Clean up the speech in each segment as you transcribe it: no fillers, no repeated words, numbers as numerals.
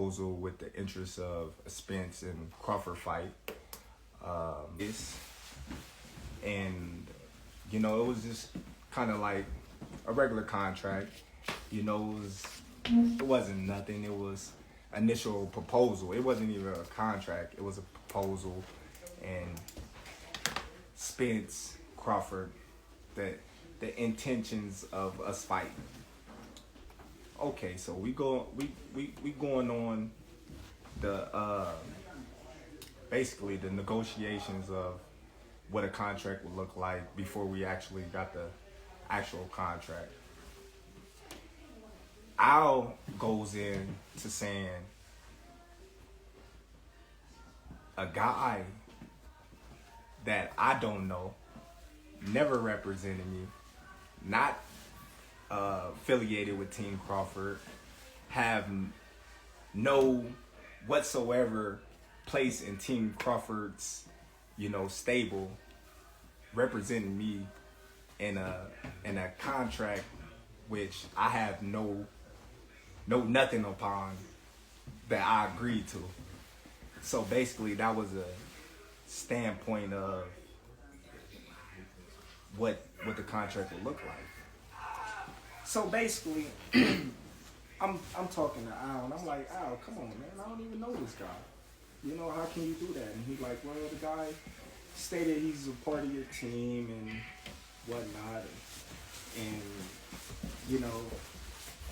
proposal with the interest of a Spence and Crawford fight. This and it was just kind of like a regular contract. It wasn't nothing. It was initial proposal. It wasn't even a contract. It was a proposal, and Spence Crawford, the intentions of us fighting. Okay, so we going on the basically the negotiations of what a contract would look like before we actually got the actual contract. Al goes in to saying a guy that I don't know, never represented me, not affiliated with Team Crawford, have no whatsoever place in Team Crawford's, stable, representing me in a contract which I have no nothing upon that I agreed to. So basically that was a standpoint of what the contract would look like. So basically I'm talking to Al and I'm like, Al, come on man, I don't even know this guy. How can you do that? And he's like, well, the guy stated he's a part of your team and whatnot, and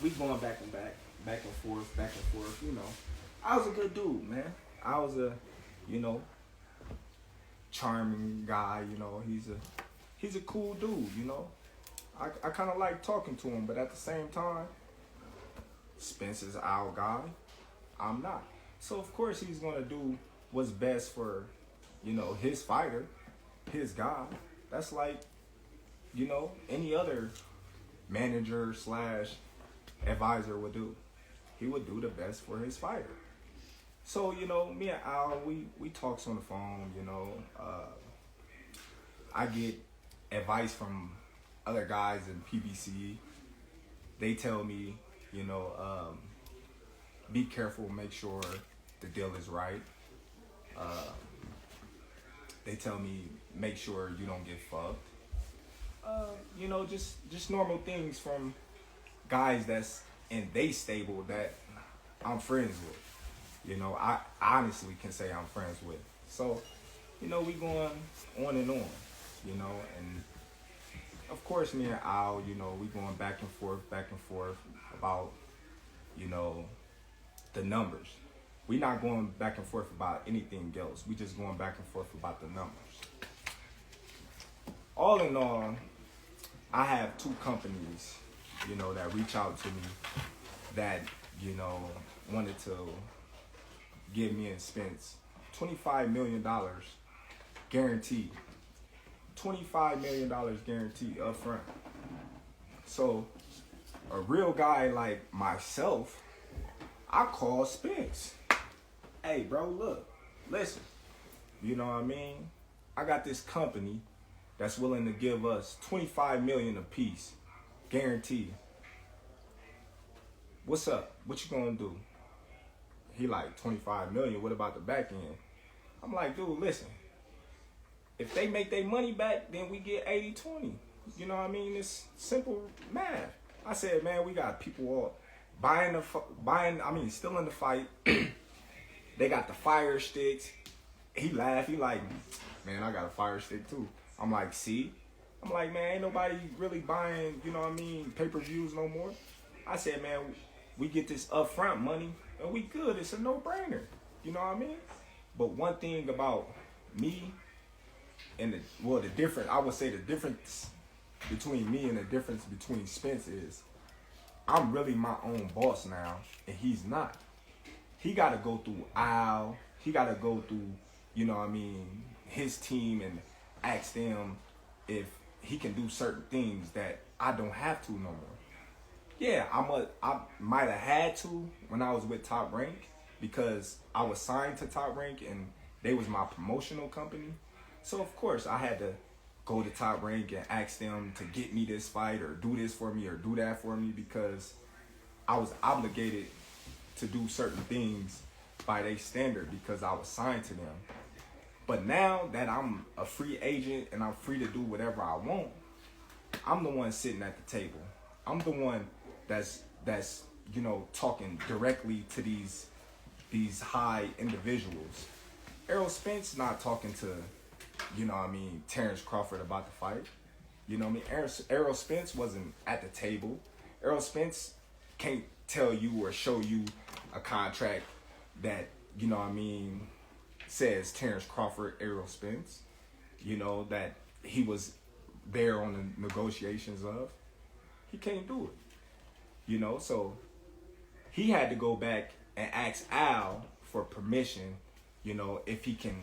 we going back and forth. I was a good dude, man. I was a, charming guy. He's a cool dude. I kind of like talking to him, but at the same time, Spence is our guy. I'm not. So of course he's gonna do what's best for, his fighter, his guy. That's like, any other manager / advisor would do. He would do the best for his fighter. So, me and Al, we talks on the phone, I get advice from other guys in PBC. They tell me, be careful, make sure the deal is right. They tell me, make sure you don't get fucked. Just normal things from guys that's in they stable that I'm friends with. I honestly can say I'm friends with. So, we going on and on, and of course me and Al, we going back and forth about, the numbers. We not going back and forth about anything else. We just going back and forth about the numbers. All in all, I have two companies, that reach out to me that, wanted to give me and Spence $25 million guaranteed. $25 million guaranteed up front. So a real guy like myself, I call Spence. Hey bro, look, listen, I got this company that's willing to give us $25 million a piece, guaranteed. What's up? What you gonna do? He like, 25 million, what about the back end? I'm like, dude, listen, if they make their money back, then we get 80-20. It's simple math. I said, man, we got people all still in the fight. They got the fire sticks. He laughed. He like, man, I got a fire stick too. I'm like, see? I'm like, man, ain't nobody really buying, pay-per-views no more. I said, man, we get this upfront money and we good. It's a no-brainer. But one thing about me and the difference between me and the difference between Spence is I'm really my own boss now, and he's not. He got to go through Al. He got to go through, his team and ask them if he can do certain things that I don't have to no more. Yeah, I might have had to when I was with Top Rank because I was signed to Top Rank and they was my promotional company. So of course I had to go to Top Rank and ask them to get me this fight or do this for me or do that for me because I was obligated to do certain things by their standard because I was signed to them. But now that I'm a free agent and I'm free to do whatever I want, I'm the one sitting at the table. I'm the one that's talking directly to these high individuals. Errol Spence not talking to, Terrance Crawford about the fight. Errol Spence wasn't at the table. Errol Spence can't tell you or show you a contract that, says Terrance Crawford, Errol Spence, that he was there on the negotiations of. He can't do it. So he had to go back and ask Al for permission, if he can,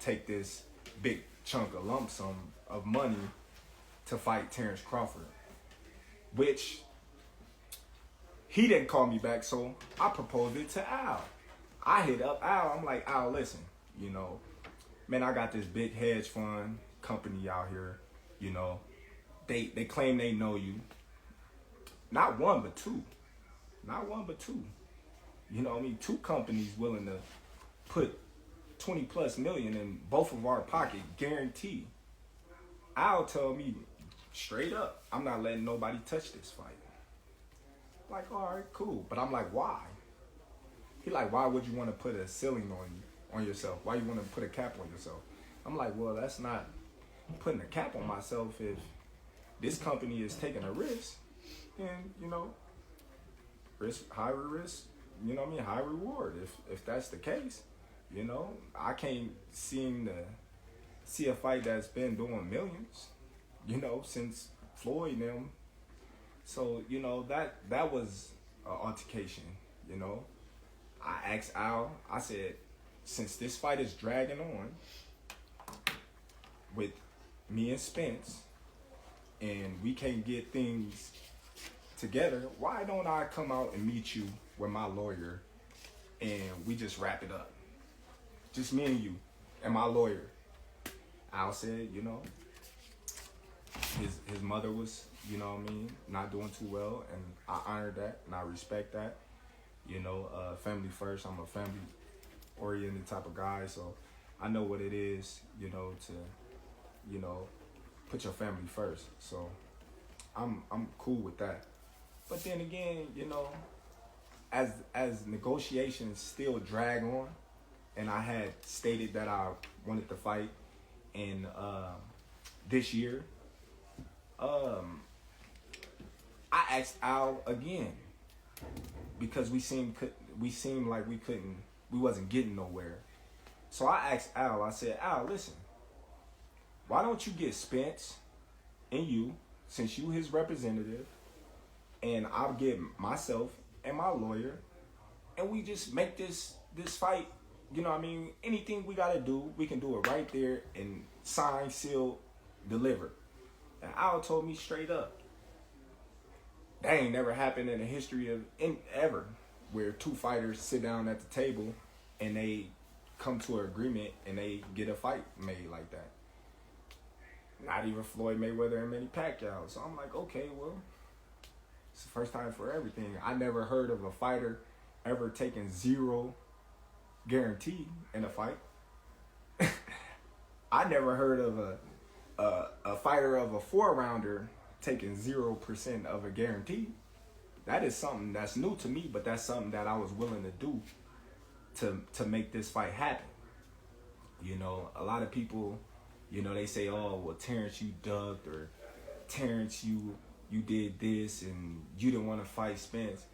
take this big chunk of lump sum of money to fight Terrance Crawford, which he didn't call me back, so I proposed it to Al. I hit up Al. I'm like, Al, listen, man, I got this big hedge fund company out here. They claim they know you. Not one, but two. Two companies willing to put 20 plus million in both of our pocket, guaranteed. Al tell me straight up, I'm not letting nobody touch this fight. Like, all right, cool. But I'm like, why? He like, why would you want to put a ceiling on yourself? Why you want to put a cap on yourself? I'm like, well, that's not putting a cap on myself. If this company is taking a risk, then, high risk, high reward. If that's the case, I can't seem to see a fight that's been doing millions, since Floyd and them. So, that was an altercation, I asked Al, I said, since this fight is dragging on with me and Spence, and we can't get things together, why don't I come out and meet you with my lawyer and we just wrap it up? Just me and you and my lawyer. Al said, his mother was, not doing too well, and I honor that and I respect that. Family first. I'm a family oriented type of guy, so I know what it is, to, put your family first. So I'm cool with that. But then again, as negotiations still drag on, and I had stated that I wanted to fight in this year, I asked Al again because we seemed like we wasn't getting nowhere. So I asked Al, I said, Al, listen, why don't you get Spence and you, since you his representative, and I'll get myself and my lawyer, and we just make this fight, anything we gotta do, we can do it right there and sign, seal, deliver. And Al told me straight up, that ain't never happened in the history of ever, where two fighters sit down at the table and they come to an agreement and they get a fight made like that. Not even Floyd Mayweather and Manny Pacquiao. So I'm like, okay, well, it's the first time for everything. I never heard of a fighter ever taking zero guarantee in a fight. I never heard of a fighter of a 4-rounder taking 0% of a guarantee. That is something that's new to me, but that's something that I was willing to do to make this fight happen. A lot of people, they say, oh, well, Terrance, you ducked, or Terrance, you did this and you didn't want to fight Spence.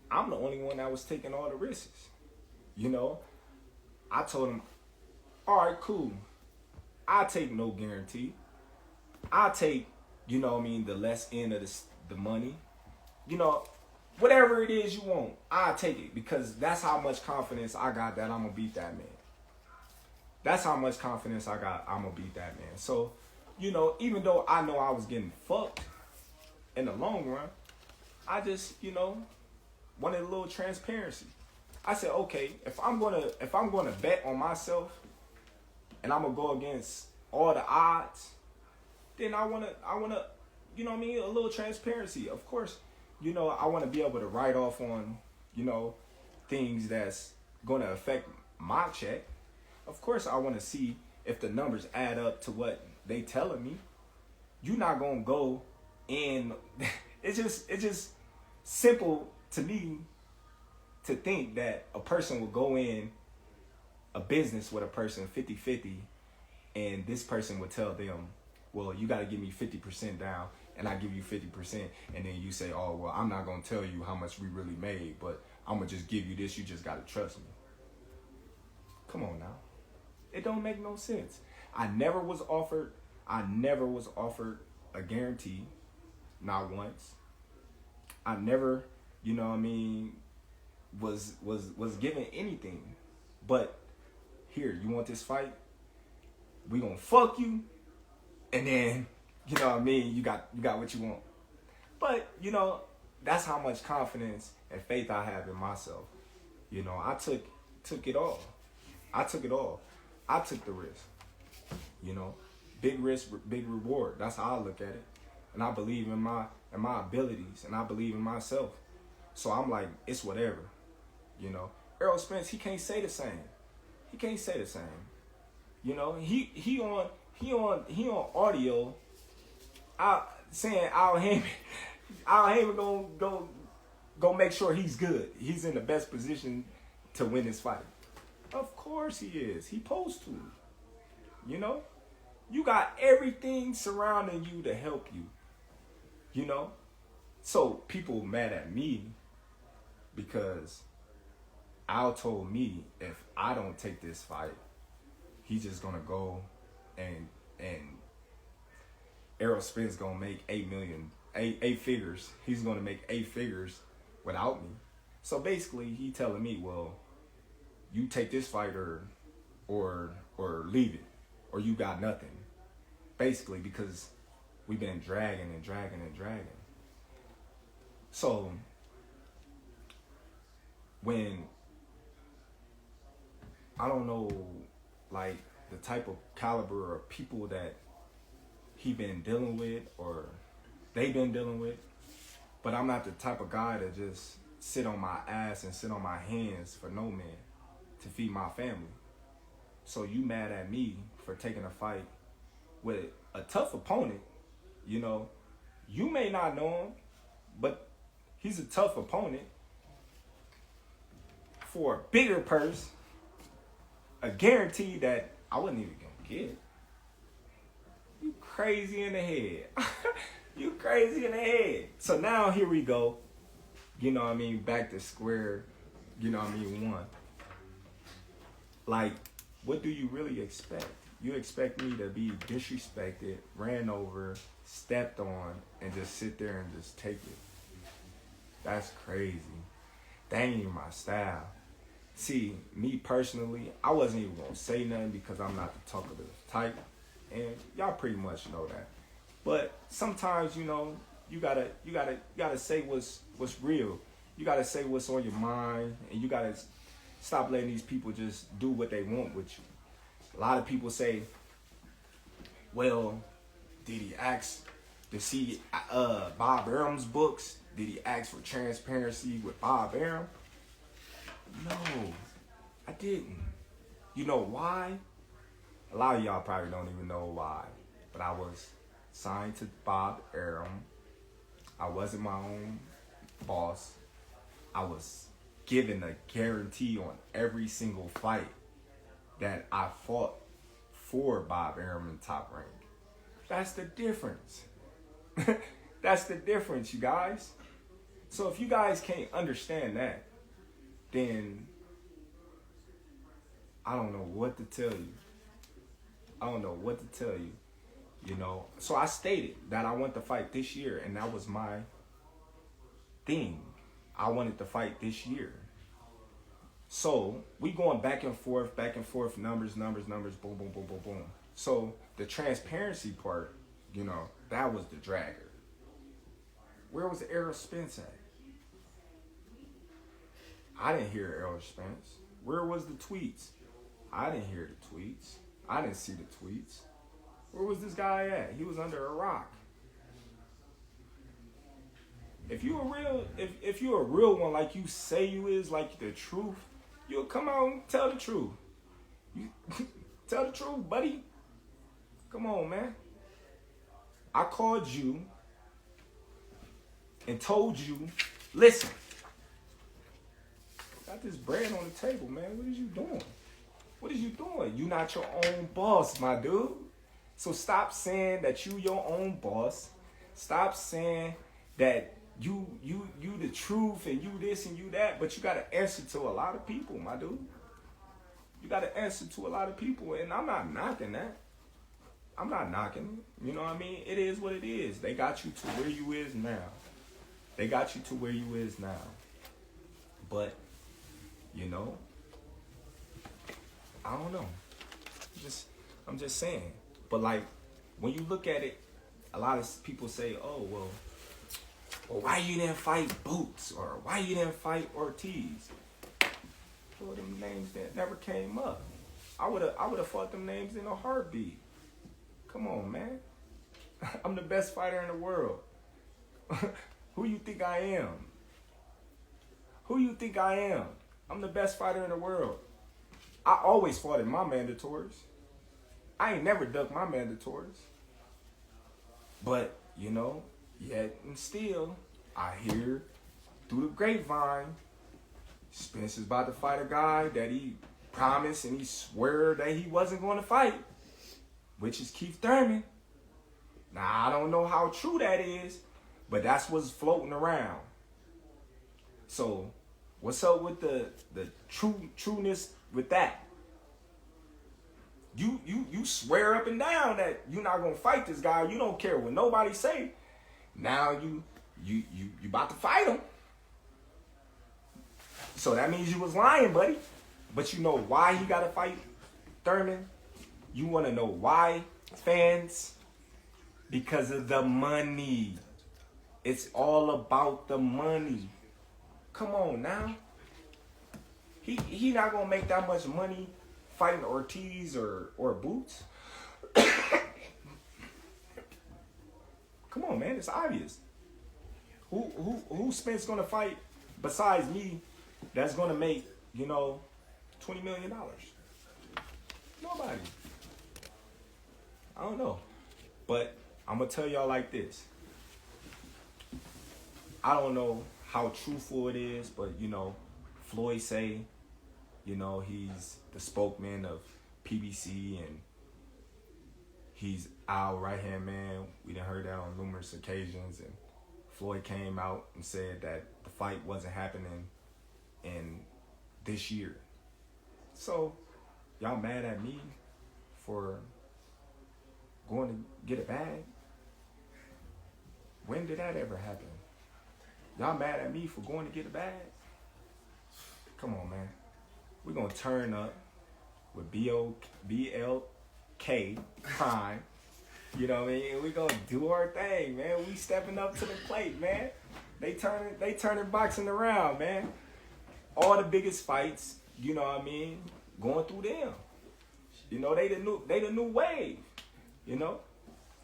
I'm the only one that was taking all the risks. I told him, all right, cool. I'll take no guarantee. I'll take, the less end of the money. Whatever it is you want, I'll take it, because that's how much confidence I got that I'm going to beat that man. That's how much confidence I got I'm going to beat that man. So, even though I know I was getting fucked in the long run, I just, wanted a little transparency. I said, okay, if I'm gonna bet on myself and I'm gonna go against all the odds, then I wanna, a little transparency. Of course, I wanna be able to write off on, things that's going to affect my check. Of course, I want to see if the numbers add up to what they telling me. You're not going to go in. It's just simple to me to think that a person will go in a business with a person 50-50, and this person would tell them, well, you got to give me 50% down, and I give you 50%, and then you say, oh, well, I'm not going to tell you how much we really made, but I'm going to just give you this. You just got to trust me. Come on now. It don't make no sense. I never was offered a guarantee, not once. I never, was given anything. But here, you want this fight? We gonna fuck you, and then, you got what you want. But, that's how much confidence and faith I have in myself. I took it all. I took it all. I took the risk. Big risk, big reward. That's how I look at it. And I believe in my abilities, and I believe in myself. So I'm like, it's whatever. Errol Spence, he can't say the same. He can't say the same. He on audio saying Al Heyman go make sure he's good. He's in the best position to win this fight. Of course he is. He supposed to. You got everything surrounding you to help you. So people mad at me because Al told me if I don't take this fight, he's just gonna go and Errol Spence gonna make 8 figures. He's gonna make 8 figures without me. So basically, he telling me, well, you take this fight or leave it, or you got nothing. Basically, because we've been dragging. So when I don't know, like, the type of caliber of people that he been dealing with or they been dealing with, but I'm not the type of guy to just sit on my ass and sit on my hands for no man to feed my family. So you mad at me for taking a fight with a tough opponent. You may not know him, but he's a tough opponent for a bigger purse, a guarantee that I wasn't even gonna get. You crazy in the head. You crazy in the head. So now here we go. Back to square, one. Like, what do you really expect? You expect me to be disrespected, ran over, stepped on, and just sit there and just take it? That's crazy. That ain't even my style. See, me personally, I wasn't even gonna say nothing because I'm not the talkative type, and y'all pretty much know that. But sometimes, you gotta say what's real. You gotta say what's on your mind, and you gotta stop letting these people just do what they want with you. A lot of people say, well, did he ask to see Bob Arum's books? Did he ask for transparency with Bob Arum? No, I didn't. You know why? A lot of y'all probably don't even know why. But I was signed to Bob Arum. I wasn't my own boss. I was given a guarantee on every single fight that I fought for Bob Arum in Top Rank. That's the difference. That's the difference, you guys. So if you guys can't understand that, then I don't know what to tell you. So I stated that I want to fight this year, and that was my thing. I wanted to fight this year. So we going back and forth, numbers, boom, boom, boom, boom, boom. So the transparency part, that was the dragger. Where was Errol Spence at? I didn't hear Errol Spence. Where was the tweets? I didn't hear the tweets. I didn't see the tweets. Where was this guy at? He was under a rock. If you if you're a real one, like you say you is, like the truth, you'll come out and tell the truth. You tell the truth, buddy. Come on, man. I called you and told you, listen, got this bread on the table, man. What is you doing? What is you doing? You not your own boss, my dude. So stop saying that you your own boss. Stop saying that you the truth and you this and you that, but you gotta answer to a lot of people, my dude. You gotta answer to a lot of people, and I'm not knocking that. I'm not knocking it. You know what I mean? It is what it is. They got you to where you is now. They got you to where you is now. But, you know, I don't know. I'm just saying. But like, when you look at it, a lot of people say, oh, well, why you didn't fight Boots? Or why you didn't fight Ortiz? Well, them names that never came up. I would have fought them names in a heartbeat. Come on, man. I'm the best fighter in the world. Who you think I am? Who you think I am? I'm the best fighter in the world. I always fought in my mandatories. I ain't never ducked my mandatories. But, you know, yet and still, I hear through the grapevine, Spence is about to fight a guy that he promised and he swore that he wasn't going to fight, which is Keith Thurman. Now, I don't know how true that is, but that's what's floating around. So, what's up with the trueness with that? You swear up and down that you're not gonna fight this guy. You don't care what nobody say. Now you about to fight him. So that means you was lying, buddy. But you know why he gotta fight Thurman? You wanna know why, fans? Because of the money. It's all about the money. Come on now. He not gonna make that much money fighting Ortiz or Boots. Come on, man, it's obvious. Who Spence gonna fight besides me that's gonna make, you know, $20 million? Nobody. I don't know. But I'm gonna tell y'all like this. I don't know how truthful it is, but you know, Floyd say, you know, he's the spokesman of PBC and he's our right-hand man. We done heard that on numerous occasions, and Floyd came out and said that the fight wasn't happening in this year. So, y'all mad at me for going to get a bag? When did that ever happen? Y'all mad at me for going to get a bag? Come on, man. We're going to turn up with BLK Prime. You know what I mean? We're going to do our thing, man. We stepping up to the plate, man. They turning boxing around, man. All the biggest fights, you know what I mean, going through them. You know, they the new wave, you know?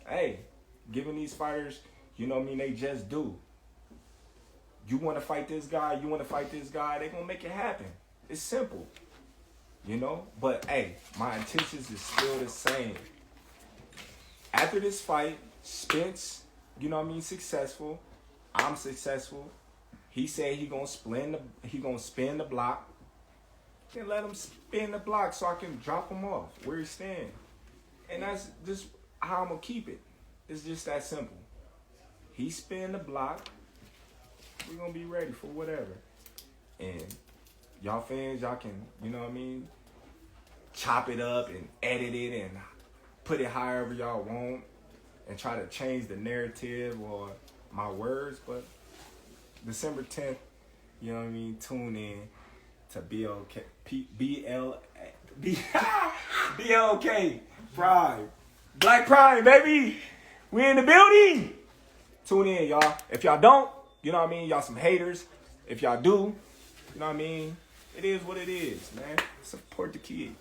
Hey, giving these fighters, you know what I mean, they just do. You want to fight this guy, they going to make it happen. It's simple, you know? But, hey, my intentions is still the same. After this fight, Spence, you know what I mean, successful. I'm successful. He said he gonna spin the block. Then let him spin the block so I can drop him off where he stand. And that's just how I'm gonna keep it. It's just that simple. He spin the block. We're gonna be ready for whatever. And y'all fans, y'all can, you know what I mean, chop it up and edit it and put it however y'all want and try to change the narrative or my words. But December 10th, you know what I mean, tune in to BLK Pride. Black Pride, baby. We in the building. Tune in, y'all. If y'all don't, you know what I mean, y'all some haters. If y'all do, you know what I mean, it is what it is, man. Support the kid.